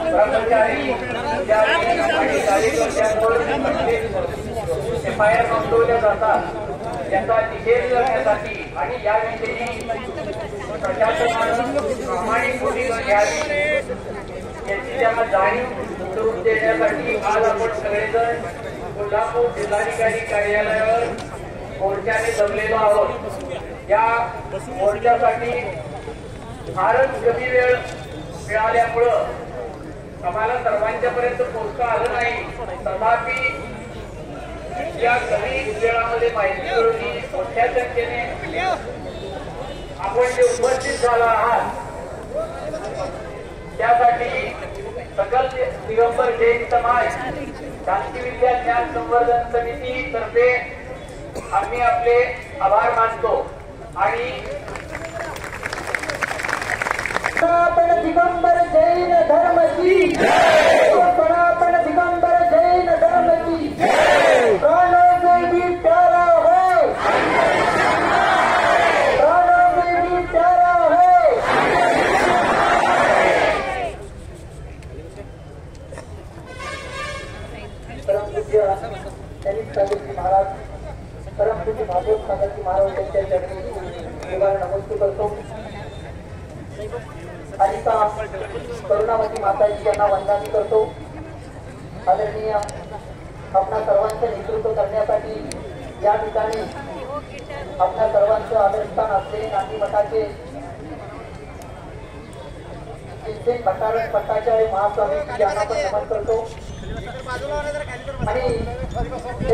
कर्मचारी आणि कार्यकर्त्यांवर एफआयआर नोंदवल्या जातात त्याचा निषेध करण्यासाठी आणि याविषयी प्रशासनानं प्रामाणिक भूमिका घ्यावी याची त्यांना जाणीव करून देण्यासाठी आज आपण सगळेजण कोल्हापूर जिल्हाधिकारी कार्यालयावर मोर्चाने जमलेलो आहोत। या मोर्चासाठी फारच कमी वेळ मिळाल्यामुळं आम्हाला सर्वांच्या पर्यंत पोहोचता आलं नाही, तथापि या कमी वेळामध्ये माहिती करून मोठ्या संख्येने आपण जे उपस्थित झाला आहात त्यासाठी सकल दिगंबर जैन समाज शांती विद्या ज्ञान संवर्धन समिती तर्फे आम्ही आपले आभार मानतो आणि सनातन दिगंबर जैन धर्म की जय, सनातन दिगंबर जैन धर्म की जय। प्राणों से भी प्यारा है, प्राणों से भी प्यारा है। परम पूज्य शरीफ साहेबजी महाराज, परम पूज्य भागवत साहेबजी महाराज यांच्या चरणी नमस्कार करतो। अनिता करुणावती माताजी यांना वंदन करतो। आदरणीय आपल्या सर्वांचे नेतृत्व करण्यासाठी या ठिकाणी आपल्या सर्वांचे आदरस्थान असलेले नांदी मठाचे चिंतन भट्टाचार्य महास्वामी यांना पण नमन करतो। आणि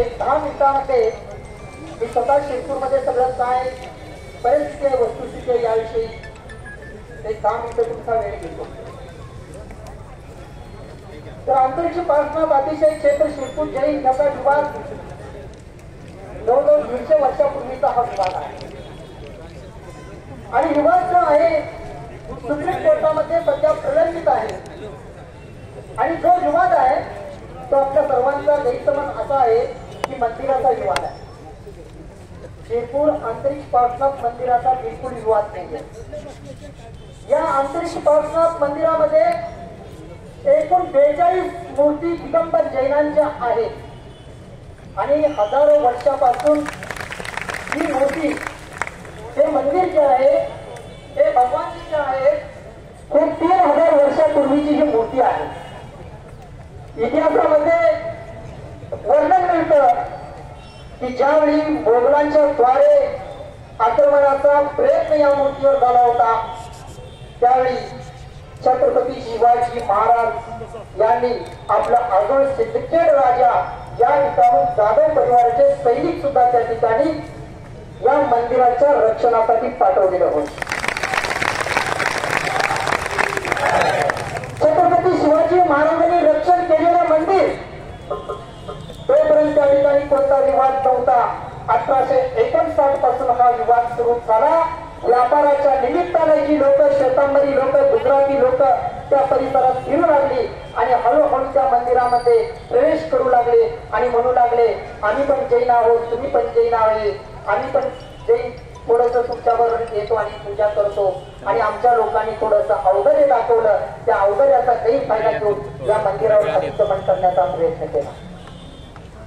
एक 10 मिनिटांमध्ये मी स्वतः शिरपूरमध्ये सगळं काय परिस्थिती आहे वस्तुस्थिती आहे याविषयी एक 10 मिनिटं तुमचा वेळ घेतो। तर अंतरिक्ष पासनात अतिशय क्षेत्र शिरपूर जैन याचा विवाद जवळजवळ 150 वर्षापूर्वीचा हा विवाद आहे आणि विवाद जो आहे सुप्रीम कोर्टामध्ये सध्या प्रलंबित आहे आणि जो विवाद आहे तो आपल्या सर्वांचा गैरसमज असा आहे की मंदिराचा विवाद आहे। शिरपूर अंतरिक्ष पासनात मंदिराचा बिलकुल विवाद नाही आहे। या अंतरिक्ष पासनात मंदिरामध्ये एकूण 42 मूर्ती दिगंबर जैनांच्या आहेत आणि हजारो वर्षापासून ही मूर्ती हे मंदिर जे आहे हे भगवानजी जे आहे हे 3000 वर्षापूर्वीची ही मूर्ती आहे। इतिहासामध्ये वर्णन मिळतं की ज्यावेळी मोगलांच्या द्वारे आक्रमणाचा प्रयत्न या मूर्तीवर झाला होता त्यावेळी छत्रपती शिवाजी महाराज यांनी आपला आजोळ सिंदखेड राजा या ठिकाणून जाधव परिवाराचे सैनिक सुद्धा त्या ठिकाणी या मंदिराच्या रक्षणासाठी पाठवलेलं होतं। छत्रपती शिवाजी महाराजांनी रक्षण केलेलं मंदिर तोपर्यंत त्या ठिकाणी कोणता विवाद नव्हता। 1859 पासून हा विवाद सुरू झाला। व्यापाराच्या निमित्ताने जी लोक श्वेतांबरी लोक गुजराती लोक त्या परिसरात फिरू लागली आणि हळूहळू त्या मंदिरामध्ये प्रवेश करू लागले आणि म्हणू लागले आम्ही पण जैन आहोत, तुम्ही पण जैन आहे, आम्ही पण जैन थोडस तुमच्याबरोबर येतो आणि पूजा करतो आणि आमच्या लोकांनी थोडस अवघडे दाखवलं, त्या अवघड्याचा गैरफायदा घेऊन या मंदिरावर अतिक्रमण करण्याचा प्रयत्न केला।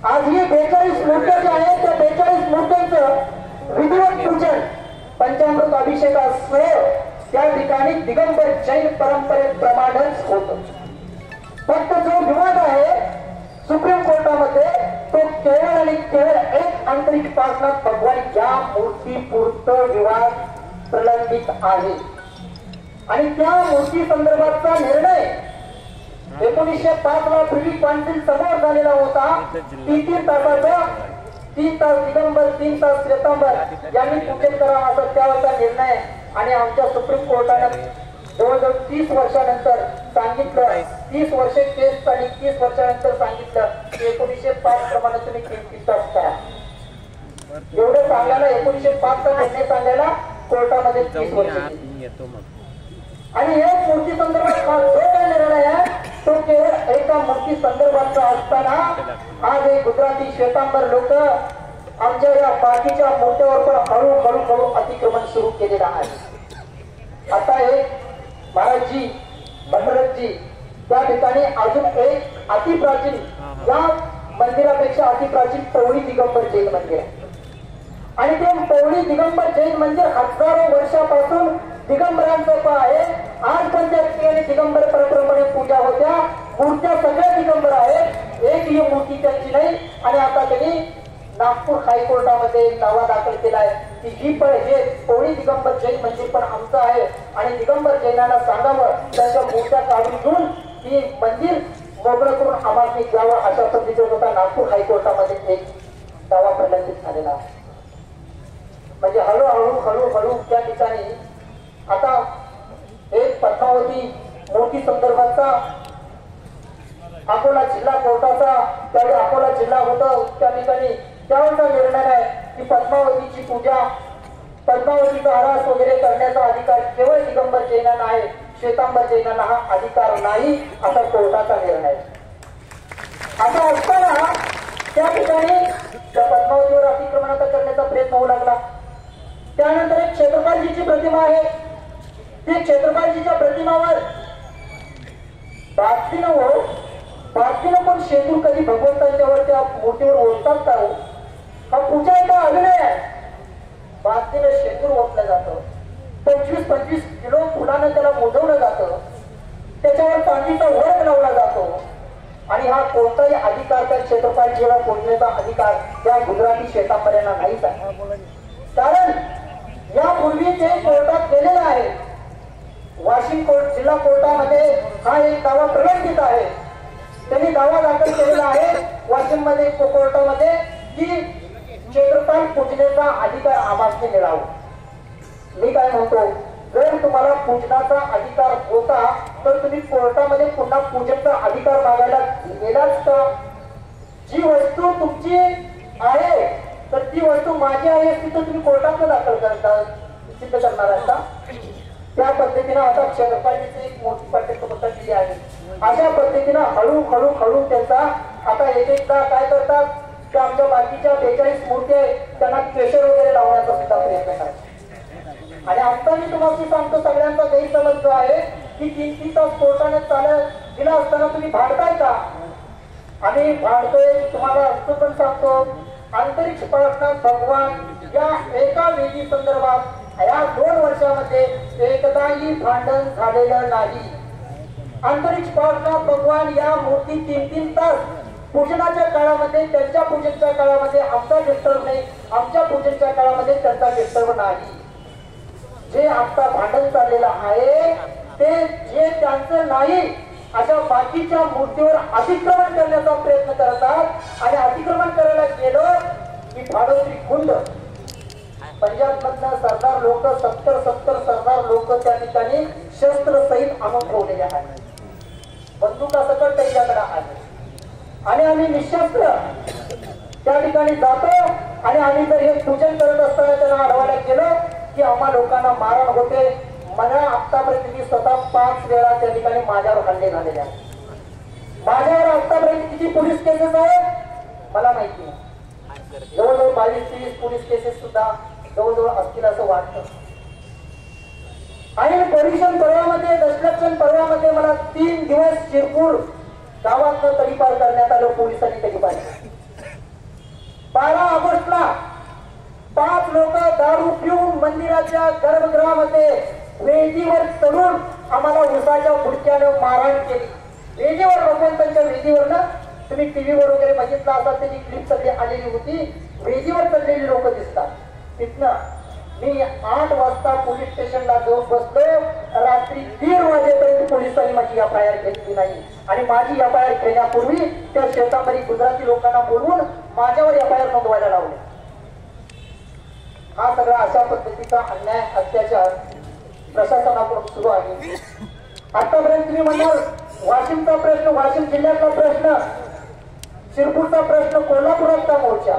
आज ही 42 मूर्त्या ज्या आहेत त्या 42 मूर्त्यांचं विधिवत पूजन पंचामृत अभिषेकासह त्या ठिकाणी दिगंबर जैन परंपरेप्रमाणेच होत। फक्त जो विवाद आहे सुप्रीम कोर्टामध्ये तो केवळ आणि केवळ एक अंतरिक्ष पासनात भगवान या मूर्तीपुरतं विवाद प्रलंबित आहे आणि त्या मूर्ती संदर्भातचा निर्णय 1905 ला प्रिव्ही काउन्सिल समोर झालेला होता। 3 तासाचा 3 तास दिगंबर 3 तास श्वेतांबर यांनी पूजन करा असा त्यावेळचा निर्णय आणि आमच्या सुप्रीम कोर्टाने जवळजवळ 30 वर्षानंतर सांगितलं, 30 वर्षे केस झाली, 30 वर्षानंतर सांगितलं की 1905 प्रमाणे तुम्ही 3 तास करा। एवढं सांगायला 1905 चा निर्णय सांगायला कोर्टामध्ये 30 वर्ष आणि एक मूर्ती संदर्भात हा जो काय निर्णय आहे तो केवळ एका मूर्ती संदर्भाचा असताना आज हे गुजराती श्वेतांबर लोक आमच्या या बाकीच्या मूर्त्यावर पण हळूहळू अतिक्रमण सुरू केलेलं आहे। आता एक महाराजजी भटरथजी त्या ठिकाणी अजून एक अतिप्राचीन, या मंदिरापेक्षा अतिप्राचीन पवळी दिगंबर जैन मंदिर आहे. आणि ते पवळी दिगंबर जैन मंदिर हजारो वर्षापासून दिगंबरांचं आहे. आज पण त्या ठिकाणी दिगंबर परंपरेने पूजा होत्या. मूर्त्या सगळ्या दिगंबर आहेत, एक ही मूर्ती त्यांची नाही. आणि आता त्यांनी नागपूर हायकोर्टामध्ये दावा दाखल केला आहे की ही पण हे पवळी दिगंबर जैन मंदिर पण आमचं आहे आणि दिगंबर जैनांना सांगावं त्यांच्या मूर्त्या काढून घेऊन ही मंदिर मोकळं करून आम्हाला द्यावं, अशा पद्धतीचा होता नागपूर हायकोर्टामध्ये एक दावा प्रलंबित झालेला आहे. म्हणजे हळूहळू त्या ठिकाणी आता एक पद्मावती मूर्ती संदर्भाचा अकोला जिल्हा कोर्टाचा, त्यावेळी अकोला जिल्हा होतं त्या ठिकाणी, त्यावेळेचा निर्णय आहे की पद्मावतीची पूजा, पद्मावतीचा आरास वगैरे करण्याचा अधिकार केवळ दिगंबर जैनांना आहे, श्वेतांबर जैनांना हा अधिकार नाही, असा कोर्टाचा निर्णय. आता असताना त्या ठिकाणी त्या पद्मावतीवर अतिक्रमणाचा करण्याचा प्रयत्न होऊ लागला. त्यानंतर एक क्षेत्रपालजीची प्रतिमा आहे, ती क्षेत्रपालजीच्या प्रतिमावर बातमीनं पण शेतूर कधी भगवंतांच्यावर त्या मूर्तीवर ओढतात का हो? हा पूजा एका अभिनय आहे. बातमीनं शेतूर ओढलं जातं, 25-25 किलो फुलानं त्याला मोजवलं जातं, त्याच्यावर चांदीचा वर्ग लावला जातो. आणि हा कोणताही अधिकार त्या क्षेत्रपालजीला पोचण्याचा अधिकार त्या गुजराती श्वेतांबऱ्यांना नाहीच आहे. कारण यापूर्वी ते कोर्टात गेलेलं आहे. वाशिम कोर्ट जिल्हा कोर्टामध्ये हा एक दावा प्रलंबित आहे. त्यांनी दावा दाखल केलेला आहे वाशिम मध्ये कोर्टामध्ये की क्षेत्रपाल पूजनेचा अधिकार आम्हाला मिळावा. मी काय म्हणतो, जर तुम्हाला पूजनाचा अधिकार होता तर तुम्ही कोर्टामध्ये पुन्हा पूजनचा अधिकार मागायला गेलाच का? जी वस्तू तुमची आहे तर ती वस्तू माझी आहे तिथं तुम्ही कोर्टात दाखल करता, सिद्ध करणार आहे का? त्या पद्धतीनं आता क्षेत्रपालीची एक मोठी पाठ्यपुस्तक दिली आहे. अशा पद्धतीनं हळूहळू त्यांचा आता एकदा काय करतात की आमच्या बाकीच्या 42 मूर्ती आहेत त्यांना प्रेशर वगैरे लावण्याचा सुद्धा प्रयत्न करतात. आणि आता मी तुम्हाला सांगतो, सगळ्यांचा गैरसमज जो आहे की 3-3 तास कोर्टाने दिला असताना तुम्ही भांडताय का? आम्ही भांडतोय, तुम्हाला असं पण सांगतो, अंतरिक्ष प्रश्नात भगवान या एका वेदी संदर्भात या 2 वर्षामध्ये एकदाही भांडण झालेलं नाही. अंतरिक्ष प्रश्नात भगवान या मूर्ती 3-3 तास पूजनाच्या काळामध्ये, त्यांच्या पूजनच्या काळामध्ये आमचा डिस्टर्ब नाही, आमच्या पूजनच्या काळामध्ये त्यांचा डिस्टर्ब नाही. जे आता भांडण चाललेलं आहे ते जे त्यांचं नाही अशा बाकीच्या मूर्तीवर अतिक्रमण करण्याचा प्रयत्न करतात. आणि अतिक्रमण करायला गेलो की भाडोत्री खुंड पंजाब मधनं सरदार लोक 70 सरदार लोक त्या ठिकाणी शस्त्र सहित आणून ठेवलेले आहेत, बंदुका सकट त्यांच्याकडे आहे. आणि आम्ही निशस्त्र त्या ठिकाणी जातो आणि आम्ही जर हे पूजन करत असताना त्यांना अडवायला गेलो की आम्हा लोकांना मारण होते. मला आतापर्यंत मी स्वतः 5 वेळा त्या ठिकाणी माझ्यावर हल्ले झालेले आहेत. माझ्यावर आतापर्यंत किती पोलीस केसेस आहेत मला माहिती नाही, जवळजवळ 22-23 पोलीस केसेस सुद्धा जवळजवळ असतील असं वाटतं. आणि परीक्षण पर्वामध्ये, दशलक्षण पर्वामध्ये मला 3 दिवस शिरपूर गावात तडीपार करण्यात आलं, पोलिसांनी तडीपार. 12 ऑगस्टला 5 लोक दारू पिऊन मंदिराच्या गर्भगृहामध्ये वेदीवर चढून आम्हाला उसाच्या फुडक्यानं मारहाण केली. वेदीवर, भगवंतांच्या वेदीवर ना, तुम्ही टीव्हीवर वगैरे बघितला असा त्याची क्लिप सगळी आलेली होती. वेदीवर चढलेली लोक दिसतात. तिथनं मी 8 वाजता पोलीस स्टेशनला जाऊन बसलो. रात्री 3 वाजेपर्यंत पोलिसांनी माझी FIR घेतली नाही. आणि माझी FIR घेण्यापूर्वी त्या शेतामध्ये गुजराती लोकांना बोलवून माझ्यावर FIR नोंदवायला लावले. हा सगळा अशा पद्धतीचा अन्याय, अत्याचार प्रशासनाकडून सुरू आहे. आतापर्यंत तुम्ही म्हणाल वाशिमचा प्रश्न, वाशिम जिल्ह्यातला प्रश्न, शिरपूरचा प्रश्न, कोल्हापुरातला मोर्चा.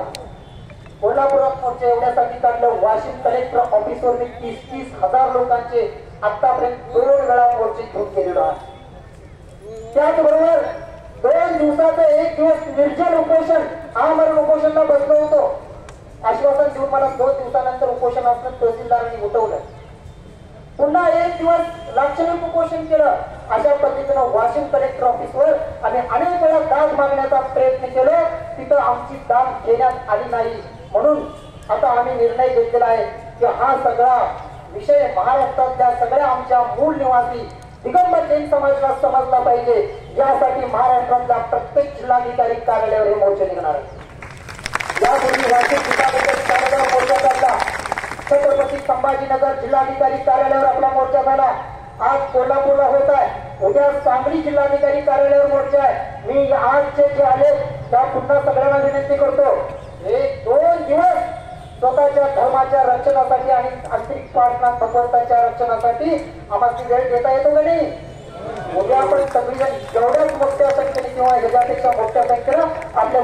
कोल्हापुरात मोर्चा एवढ्यासाठी काढलं, वाशिम कलेक्टर ऑफिसवर मी 30-30 हजार लोकांचे आतापर्यंत 2 वेळा मोर्चे घेऊन गेलेलो आहे. त्याचबरोबर 2 दिवसाचं 1 दिवस निर्जल उपोषण, आमरण उपोषणला बसलो होतो. आश्वासन देऊन मला 2 दिवसानंतर उपोषण असणं तहसीलदारांनी उठवलं. पुन्हा एक दिवस लाक्षणिक उपोषण केलं. अशा पद्धतीनं वाशिम कलेक्टर ऑफिसवर आम्ही अनेक वेळा दाद मागण्याचा प्रयत्न केला. तिथं आमची दाद घेण्यात आली नाही. म्हणून आता आम्ही निर्णय घेतलेला आहे की हा सगळा विषय महाराष्ट्रातल्या सगळ्या आमच्या मूळ निवासी दिगंबर जैन समाजाला समजला पाहिजे. यासाठी महाराष्ट्रातल्या प्रत्येक जिल्हाधिकारी कार्यालयावर हे मोर्चे निघणार आहे. यापूर्वी वाशिम जिल्हाधिकारी कार्यालयावर मोर्चा काढला. छत्रपती संभाजीनगर जिल्हाधिकारी कार्यालयावर आपला मोर्चा झाला. आज कोल्हापूरला होत आहे. उद्या सांगली जिल्हाधिकारी कार्यालयावर मोर्चा आहे. मी आजचे जे आले त्या पुन्हा सगळ्यांना विनंती करतो, हे 2 दिवस स्वतःच्या धर्माच्या रक्षणासाठी आणि आंतरिक प्रार्थना भगवंताच्या रक्षणासाठी आम्हाला वेळ देता येतो का नाही? उद्या आपण सगळीजण जेवढ्याच मोठ्या संख्येने किंवा ह्याच्यापेक्षा मोठ्या संख्येनं आपल्या